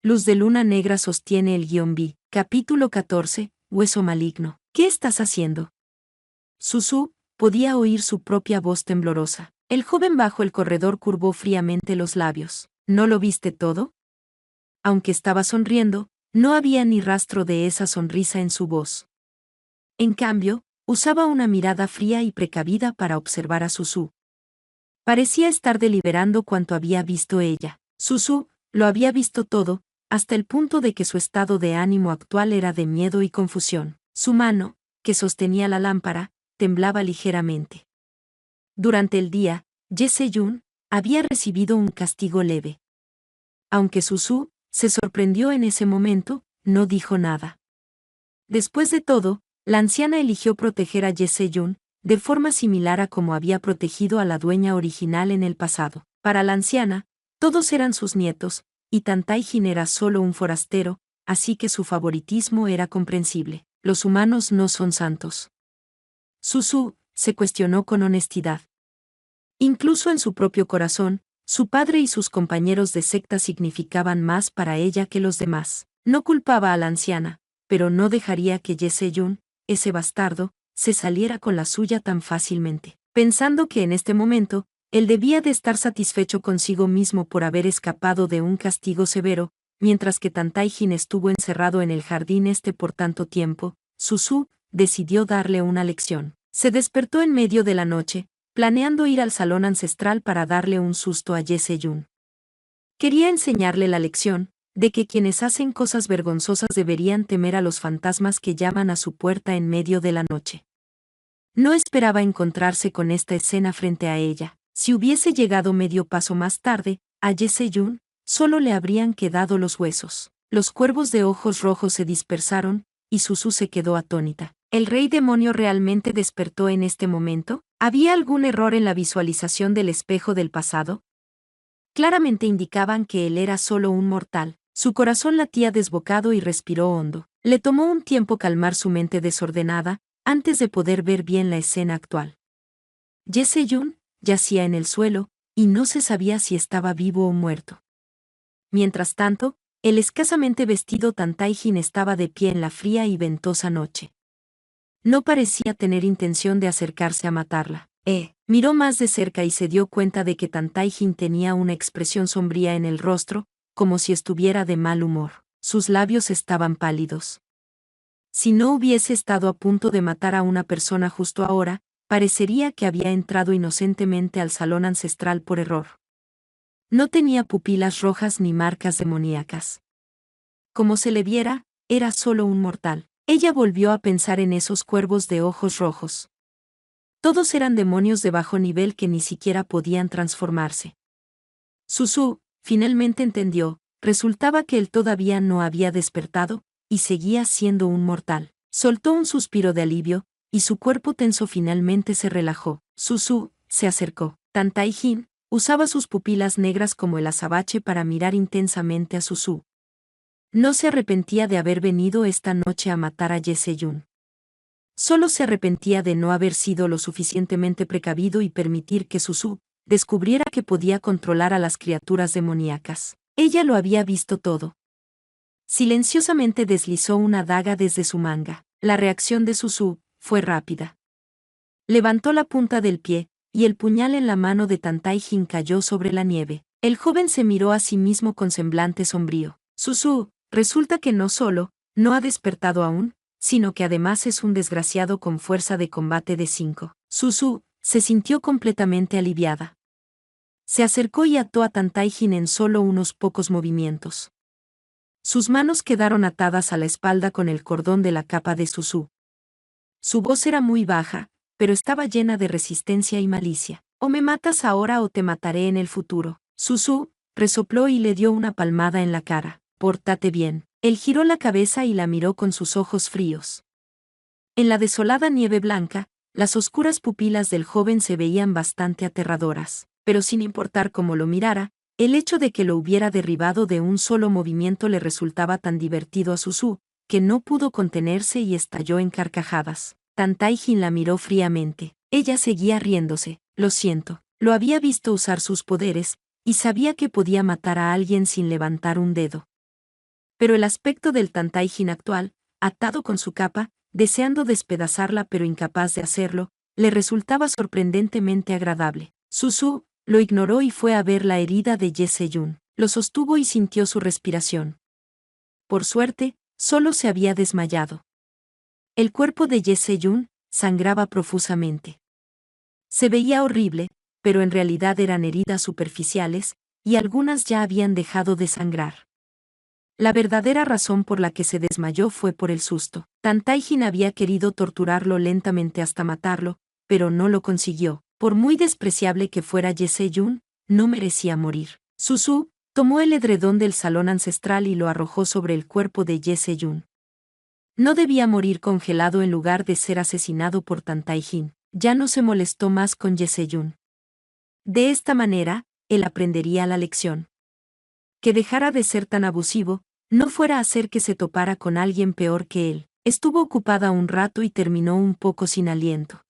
Luz de luna negra sostiene el guión B. Capítulo 14. Hueso maligno. ¿Qué estás haciendo? Susu podía oír su propia voz temblorosa. El joven bajo el corredor curvó fríamente los labios. ¿No lo viste todo? Aunque estaba sonriendo, no había ni rastro de esa sonrisa en su voz. En cambio, usaba una mirada fría y precavida para observar a Susu. Parecía estar deliberando cuanto había visto ella. Susu lo había visto todo, hasta el punto de que su estado de ánimo actual era de miedo y confusión. Su mano, que sostenía la lámpara, temblaba ligeramente. Durante el día, Ye Se-yun había recibido un castigo leve. Aunque Susu se sorprendió en ese momento, no dijo nada. Después de todo, la anciana eligió proteger a Ye Se-yun, de forma similar a como había protegido a la dueña original en el pasado. Para la anciana, todos eran sus nietos, y Tan Tai-jin era solo un forastero, así que su favoritismo era comprensible. Los humanos no son santos. Susu se cuestionó con honestidad. Incluso en su propio corazón, su padre y sus compañeros de secta significaban más para ella que los demás. No culpaba a la anciana, pero no dejaría que Ye Se-yun, ese bastardo, se saliera con la suya tan fácilmente. Pensando que en este momento, él debía de estar satisfecho consigo mismo por haber escapado de un castigo severo, mientras que Tan Tai-jin estuvo encerrado en el jardín por tanto tiempo, Susu decidió darle una lección. Se despertó en medio de la noche, planeando ir al salón ancestral para darle un susto a Ye Se-yun. Quería enseñarle la lección de que quienes hacen cosas vergonzosas deberían temer a los fantasmas que llaman a su puerta en medio de la noche. No esperaba encontrarse con esta escena frente a ella. Si hubiese llegado medio paso más tarde, a Ye Se-yun solo le habrían quedado los huesos. Los cuervos de ojos rojos se dispersaron, y Susu se quedó atónita. ¿El rey demonio realmente despertó en este momento? ¿Había algún error en la visualización del espejo del pasado? Claramente indicaban que él era solo un mortal. Su corazón latía desbocado y respiró hondo. Le tomó un tiempo calmar su mente desordenada, antes de poder ver bien la escena actual. Ye Se-yun yacía en el suelo, y no se sabía si estaba vivo o muerto. Mientras tanto, el escasamente vestido Tan Tai-jin estaba de pie en la fría y ventosa noche. No parecía tener intención de acercarse a matarla. Miró más de cerca y se dio cuenta de que Tan Tai-jin tenía una expresión sombría en el rostro, como si estuviera de mal humor. Sus labios estaban pálidos. Si no hubiese estado a punto de matar a una persona justo ahora, parecería que había entrado inocentemente al salón ancestral por error. No tenía pupilas rojas ni marcas demoníacas. Como se le viera, era solo un mortal. Ella volvió a pensar en esos cuervos de ojos rojos. Todos eran demonios de bajo nivel que ni siquiera podían transformarse. Susu finalmente entendió, resultaba que él todavía no había despertado, y seguía siendo un mortal. Soltó un suspiro de alivio, y su cuerpo tenso finalmente se relajó. Susu se acercó. Tan Tai-jin usaba sus pupilas negras como el azabache para mirar intensamente a Susu. No se arrepentía de haber venido esta noche a matar a Ye Se-yun. Solo se arrepentía de no haber sido lo suficientemente precavido y permitir que Susu descubriera que podía controlar a las criaturas demoníacas. Ella lo había visto todo. Silenciosamente deslizó una daga desde su manga. La reacción de Susu fue rápida. Levantó la punta del pie, y el puñal en la mano de Tan Tai-jin cayó sobre la nieve. El joven se miró a sí mismo con semblante sombrío. Susu, resulta que no solo no ha despertado aún, sino que además es un desgraciado con fuerza de combate de 5. Susu se sintió completamente aliviada. Se acercó y ató a Tan Tai-jin en solo unos pocos movimientos. Sus manos quedaron atadas a la espalda con el cordón de la capa de Susu. Su voz era muy baja, pero estaba llena de resistencia y malicia. O me matas ahora o te mataré en el futuro. Susu resopló y le dio una palmada en la cara. Pórtate bien. Él giró la cabeza y la miró con sus ojos fríos. En la desolada nieve blanca, las oscuras pupilas del joven se veían bastante aterradoras, pero sin importar cómo lo mirara, el hecho de que lo hubiera derribado de un solo movimiento le resultaba tan divertido a Susu, que no pudo contenerse y estalló en carcajadas. Tan Tai-jin la miró fríamente. Ella seguía riéndose. Lo siento. Lo había visto usar sus poderes, y sabía que podía matar a alguien sin levantar un dedo. Pero el aspecto del Tantaijin actual, atado con su capa, deseando despedazarla pero incapaz de hacerlo, le resultaba sorprendentemente agradable. Susu lo ignoró y fue a ver la herida de Ye Se-yun. Lo sostuvo y sintió su respiración. Por suerte, solo se había desmayado. El cuerpo de Ye Se-yun sangraba profusamente. Se veía horrible, pero en realidad eran heridas superficiales, y algunas ya habían dejado de sangrar. La verdadera razón por la que se desmayó fue por el susto. Tantaijin había querido torturarlo lentamente hasta matarlo, pero no lo consiguió. Por muy despreciable que fuera Ye Se-yun, no merecía morir. Susu tomó el edredón del salón ancestral y lo arrojó sobre el cuerpo de Ye Se-yun. No debía morir congelado en lugar de ser asesinado por Tantaijin. Ya no se molestó más con Ye Se-yun. De esta manera, él aprendería la lección. Que dejara de ser tan abusivo, no fuera a hacer que se topara con alguien peor que él. Estuvo ocupada un rato y terminó un poco sin aliento.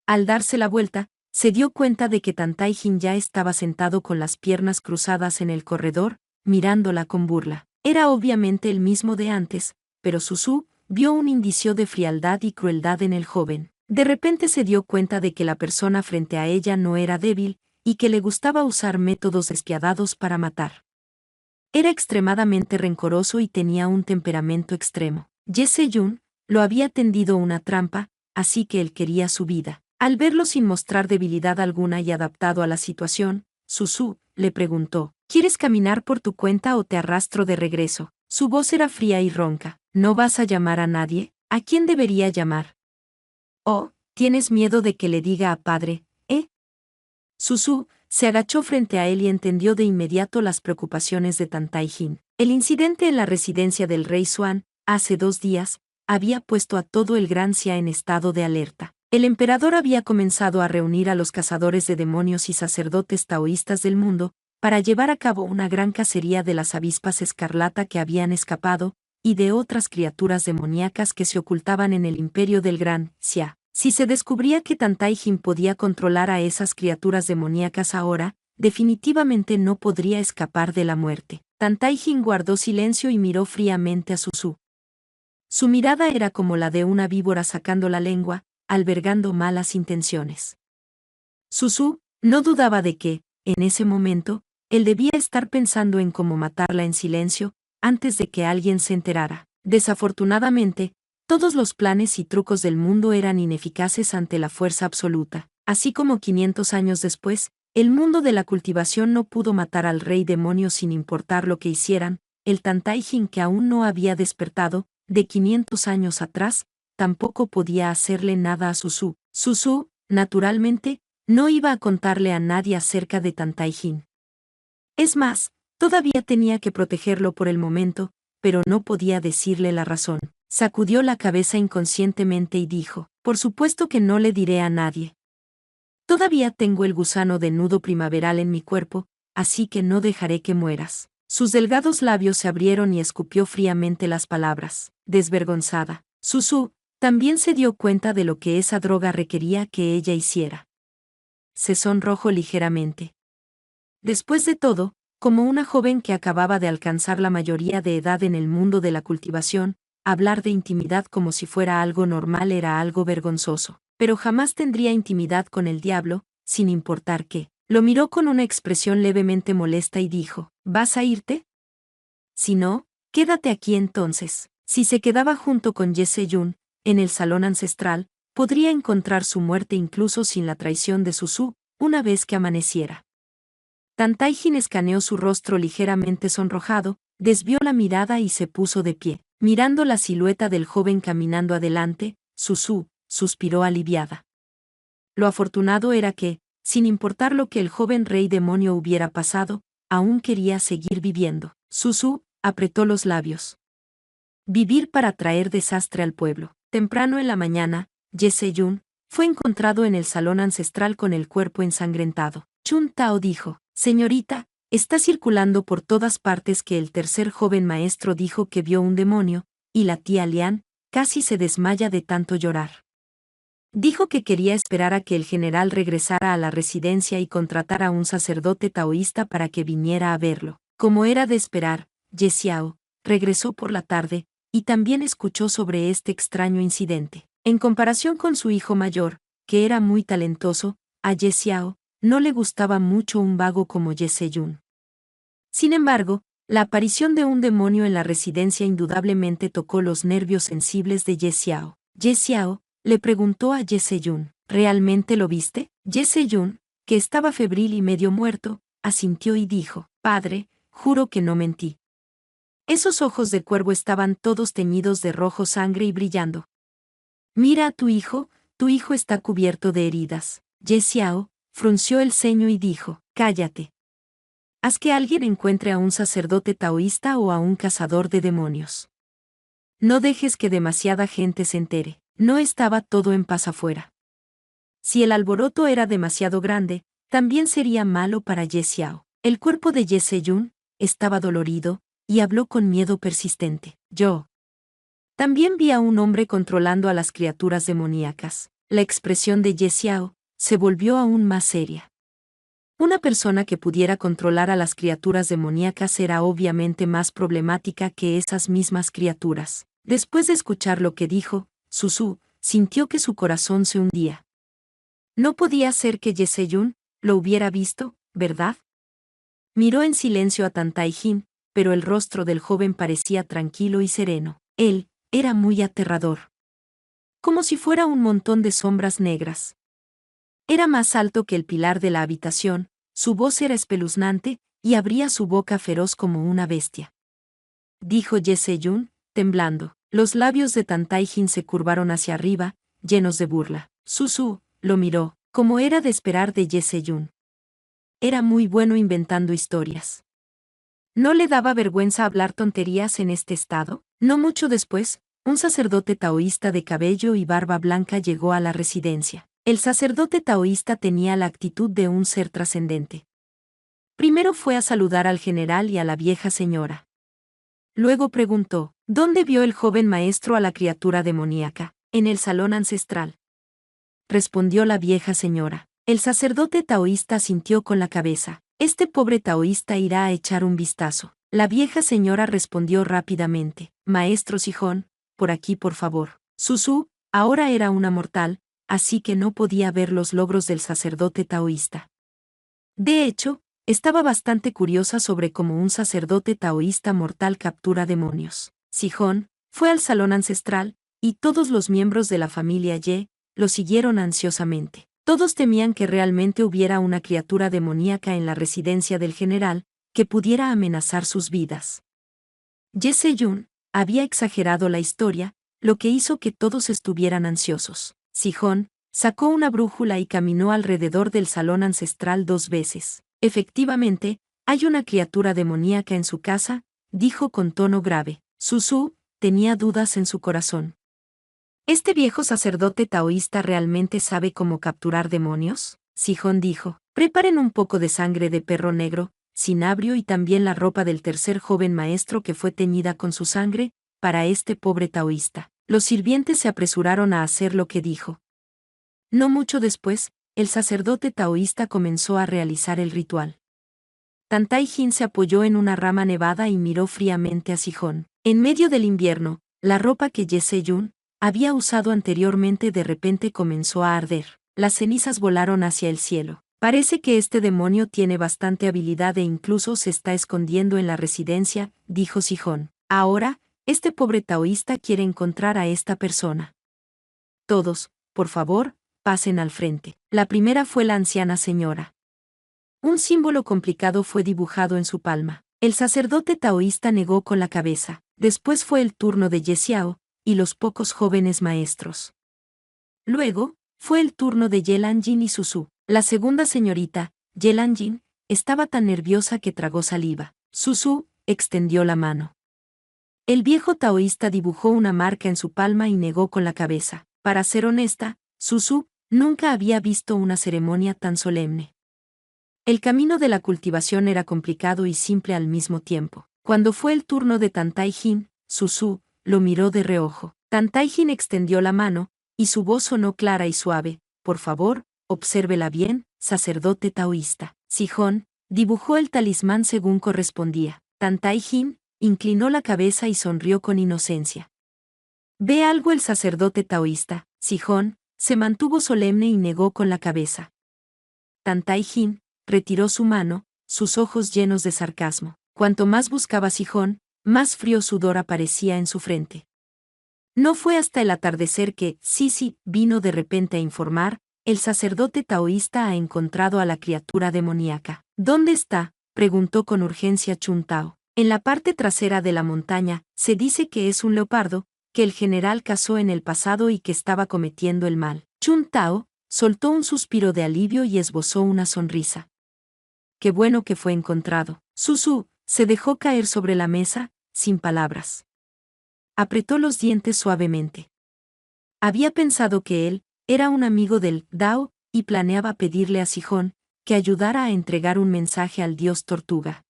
Al darse la vuelta, se dio cuenta de que Tantaijin ya estaba sentado con las piernas cruzadas en el corredor, mirándola con burla. Era obviamente el mismo de antes, pero Susu vio un indicio de frialdad y crueldad en el joven. De repente se dio cuenta de que la persona frente a ella no era débil, y que le gustaba usar métodos despiadados para matar. Era extremadamente rencoroso y tenía un temperamento extremo. Ye Se-yun lo había tendido una trampa, así que él quería su vida. Al verlo sin mostrar debilidad alguna y adaptado a la situación, Susu le preguntó: ¿Quieres caminar por tu cuenta o te arrastro de regreso? Su voz era fría y ronca. ¿No vas a llamar a nadie? ¿A quién debería llamar? Oh, ¿tienes miedo de que le diga a padre, eh? Susu se agachó frente a él y entendió de inmediato las preocupaciones de Tantaijin. El incidente en la residencia del rey Xuan, hace 2 días, había puesto a todo el Gran Xia en estado de alerta. El emperador había comenzado a reunir a los cazadores de demonios y sacerdotes taoístas del mundo, para llevar a cabo una gran cacería de las avispas escarlata que habían escapado, y de otras criaturas demoníacas que se ocultaban en el imperio del Gran Xia. Si se descubría que Tantaijin podía controlar a esas criaturas demoníacas ahora, definitivamente no podría escapar de la muerte. Tantaijin guardó silencio y miró fríamente a Susu. Su mirada era como la de una víbora sacando la lengua, albergando malas intenciones. Susu no dudaba de que, en ese momento, él debía estar pensando en cómo matarla en silencio, antes de que alguien se enterara. Desafortunadamente, todos los planes y trucos del mundo eran ineficaces ante la fuerza absoluta. Así como 500 años después, el mundo de la cultivación no pudo matar al rey demonio sin importar lo que hicieran, el Tantaijin que aún no había despertado, de 500 años atrás, tampoco podía hacerle nada a Susu. Susu, naturalmente, no iba a contarle a nadie acerca de Tantaijin. Es más, todavía tenía que protegerlo por el momento, pero no podía decirle la razón. Sacudió la cabeza inconscientemente y dijo: por supuesto que no le diré a nadie. Todavía tengo el gusano de nudo primaveral en mi cuerpo, así que no dejaré que mueras. Sus delgados labios se abrieron y escupió fríamente las palabras. Desvergonzada, Susu también se dio cuenta de lo que esa droga requería que ella hiciera. Se sonrojó ligeramente. Después de todo, como una joven que acababa de alcanzar la mayoría de edad en el mundo de la cultivación, hablar de intimidad como si fuera algo normal era algo vergonzoso, pero jamás tendría intimidad con el diablo, sin importar qué. Lo miró con una expresión levemente molesta y dijo: ¿vas a irte? Si no, quédate aquí entonces. Si se quedaba junto con Ye Se-yun, en el salón ancestral, podría encontrar su muerte incluso sin la traición de Susu, una vez que amaneciera. Tantaijin escaneó su rostro ligeramente sonrojado, desvió la mirada y se puso de pie. Mirando la silueta del joven caminando adelante, Susu suspiró aliviada. Lo afortunado era que, sin importar lo que el joven rey demonio hubiera pasado, aún quería seguir viviendo. Susu apretó los labios. Vivir para traer desastre al pueblo. Temprano en la mañana, Ye Se-yun fue encontrado en el salón ancestral con el cuerpo ensangrentado. Chun Tao dijo: señorita, está circulando por todas partes que el tercer joven maestro dijo que vio un demonio, y la tía Lian casi se desmaya de tanto llorar. Dijo que quería esperar a que el general regresara a la residencia y contratara a un sacerdote taoísta para que viniera a verlo. Como era de esperar, Ye Xiao regresó por la tarde, y también escuchó sobre este extraño incidente. En comparación con su hijo mayor, que era muy talentoso, a Ye Xiao no le gustaba mucho un vago como Ye Seyun. Sin embargo, la aparición de un demonio en la residencia indudablemente tocó los nervios sensibles de Ye Xiao. Ye Xiao le preguntó a Ye Seyun, ¿realmente lo viste? Ye Seyun, que estaba febril y medio muerto, asintió y dijo, Padre, juro que no mentí. Esos ojos de cuervo estaban todos teñidos de rojo sangre y brillando. Mira a tu hijo está cubierto de heridas. Ye Xiao frunció el ceño y dijo, cállate. Haz que alguien encuentre a un sacerdote taoísta o a un cazador de demonios. No dejes que demasiada gente se entere. No estaba todo en paz afuera. Si el alboroto era demasiado grande, también sería malo para Ye Xiao. El cuerpo de Ye Seyun estaba dolorido, y habló con miedo persistente. Yo también vi a un hombre controlando a las criaturas demoníacas. La expresión de Ye Xiao se volvió aún más seria. Una persona que pudiera controlar a las criaturas demoníacas era obviamente más problemática que esas mismas criaturas. Después de escuchar lo que dijo, Susu sintió que su corazón se hundía. No podía ser que Ye Seyun lo hubiera visto, ¿verdad? Miró en silencio a Tantai Jin, pero el rostro del joven parecía tranquilo y sereno. Él era muy aterrador. Como si fuera un montón de sombras negras. Era más alto que el pilar de la habitación, su voz era espeluznante, y abría su boca feroz como una bestia. Dijo Ye Seyun, temblando. Los labios de Tantai Jin se curvaron hacia arriba, llenos de burla. Susu lo miró, como era de esperar de Ye Seyun. Era muy bueno inventando historias. ¿No le daba vergüenza hablar tonterías en este estado? No mucho después, un sacerdote taoísta de cabello y barba blanca llegó a la residencia. El sacerdote taoísta tenía la actitud de un ser trascendente. Primero fue a saludar al general y a la vieja señora. Luego preguntó, ¿dónde vio el joven maestro a la criatura demoníaca? En el salón ancestral. Respondió la vieja señora. El sacerdote taoísta asintió con la cabeza. Este pobre taoísta irá a echar un vistazo. La vieja señora respondió rápidamente. Maestro Sijón, por aquí por favor. Susu ahora era una mortal, así que no podía ver los logros del sacerdote taoísta. De hecho, estaba bastante curiosa sobre cómo un sacerdote taoísta mortal captura demonios. Sijón fue al salón ancestral, y todos los miembros de la familia Ye lo siguieron ansiosamente. Todos temían que realmente hubiera una criatura demoníaca en la residencia del general, que pudiera amenazar sus vidas. Ye Seyun había exagerado la historia, lo que hizo que todos estuvieran ansiosos. Sijón sacó una brújula y caminó alrededor del salón ancestral 2 veces. Efectivamente, hay una criatura demoníaca en su casa, dijo con tono grave. Susu tenía dudas en su corazón. ¿Este viejo sacerdote taoísta realmente sabe cómo capturar demonios? Sijón dijo. Preparen un poco de sangre de perro negro, cinabrio y también la ropa del tercer joven maestro que fue teñida con su sangre, para este pobre taoísta. Los sirvientes se apresuraron a hacer lo que dijo. No mucho después, el sacerdote taoísta comenzó a realizar el ritual. Tantai Jin se apoyó en una rama nevada y miró fríamente a Sijón. En medio del invierno, la ropa que Ye Seyun había usado anteriormente de repente comenzó a arder. Las cenizas volaron hacia el cielo. Parece que este demonio tiene bastante habilidad e incluso se está escondiendo en la residencia, dijo Sijón. Ahora, este pobre taoísta quiere encontrar a esta persona. Todos, por favor, pasen al frente. La primera fue la anciana señora. Un símbolo complicado fue dibujado en su palma. El sacerdote taoísta negó con la cabeza. Después fue el turno de Ye Xiao y los pocos jóvenes maestros. Luego, fue el turno de Ye Lanjin y Susu. La segunda señorita, Ye Lanjin, estaba tan nerviosa que tragó saliva. Susu extendió la mano. El viejo taoísta dibujó una marca en su palma y negó con la cabeza. Para ser honesta, Susu nunca había visto una ceremonia tan solemne. El camino de la cultivación era complicado y simple al mismo tiempo. Cuando fue el turno de Tantai Jin, Susu lo miró de reojo. Tantai Jin extendió la mano, y su voz sonó clara y suave. Por favor, obsérvela bien, sacerdote taoísta. Sijón dibujó el talismán según correspondía. Tantai Jin inclinó la cabeza y sonrió con inocencia. ¿Ve algo el sacerdote taoísta? Sihon se mantuvo solemne y negó con la cabeza. Tan Tai Jin retiró su mano, sus ojos llenos de sarcasmo. Cuanto más buscaba Sihon, más frío sudor aparecía en su frente. No fue hasta el atardecer que Sisi vino de repente a informar: el sacerdote taoísta ha encontrado a la criatura demoníaca. ¿Dónde está?, preguntó con urgencia Chun Tao. En la parte trasera de la montaña. Se dice que es un leopardo, que el general cazó en el pasado y que estaba cometiendo el mal. Chun Tao soltó un suspiro de alivio y esbozó una sonrisa. Qué bueno que fue encontrado. Susu se dejó caer sobre la mesa, sin palabras. Apretó los dientes suavemente. Había pensado que él era un amigo del Dao y planeaba pedirle a Sihon que ayudara a entregar un mensaje al dios tortuga.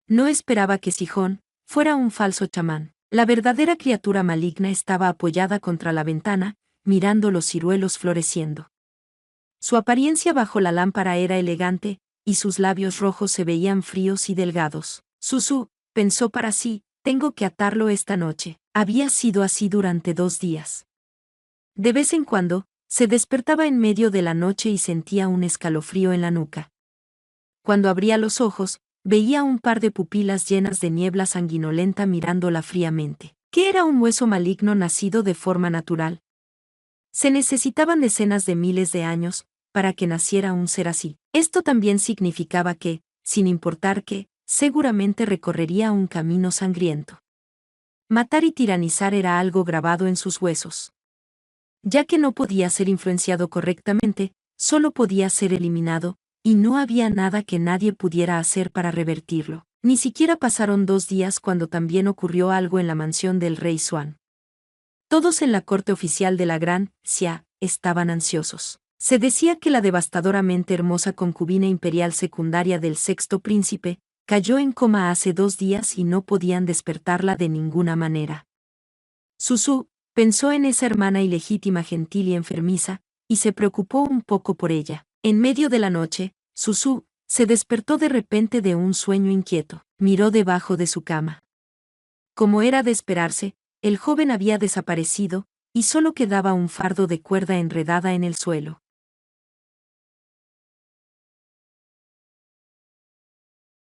No esperaba que Sihon fuera un falso chamán. La verdadera criatura maligna estaba apoyada contra la ventana, mirando los ciruelos floreciendo. Su apariencia bajo la lámpara era elegante, y sus labios rojos se veían fríos y delgados. Susu pensó para sí: tengo que atarlo esta noche. Había sido así durante 2 días. De vez en cuando, se despertaba en medio de la noche y sentía un escalofrío en la nuca. Cuando abría los ojos, veía un par de pupilas llenas de niebla sanguinolenta mirándola fríamente. ¿Qué era un hueso maligno nacido de forma natural? Se necesitaban decenas de miles de años para que naciera un ser así. Esto también significaba que, sin importar qué, seguramente recorrería un camino sangriento. Matar y tiranizar era algo grabado en sus huesos. Ya que no podía ser influenciado correctamente, solo podía ser eliminado, y no había nada que nadie pudiera hacer para revertirlo. Ni siquiera pasaron 2 días cuando también ocurrió algo en la mansión del rey Xuan. Todos en la corte oficial de la Gran Xia estaban ansiosos. Se decía que la devastadoramente hermosa concubina imperial secundaria del sexto príncipe cayó en coma hace 2 días y no podían despertarla de ninguna manera. Susu pensó en esa hermana ilegítima, gentil y enfermiza, y se preocupó un poco por ella. En medio de la noche, Susu se despertó de repente de un sueño inquieto. Miró debajo de su cama. Como era de esperarse, el joven había desaparecido, y solo quedaba un fardo de cuerda enredada en el suelo.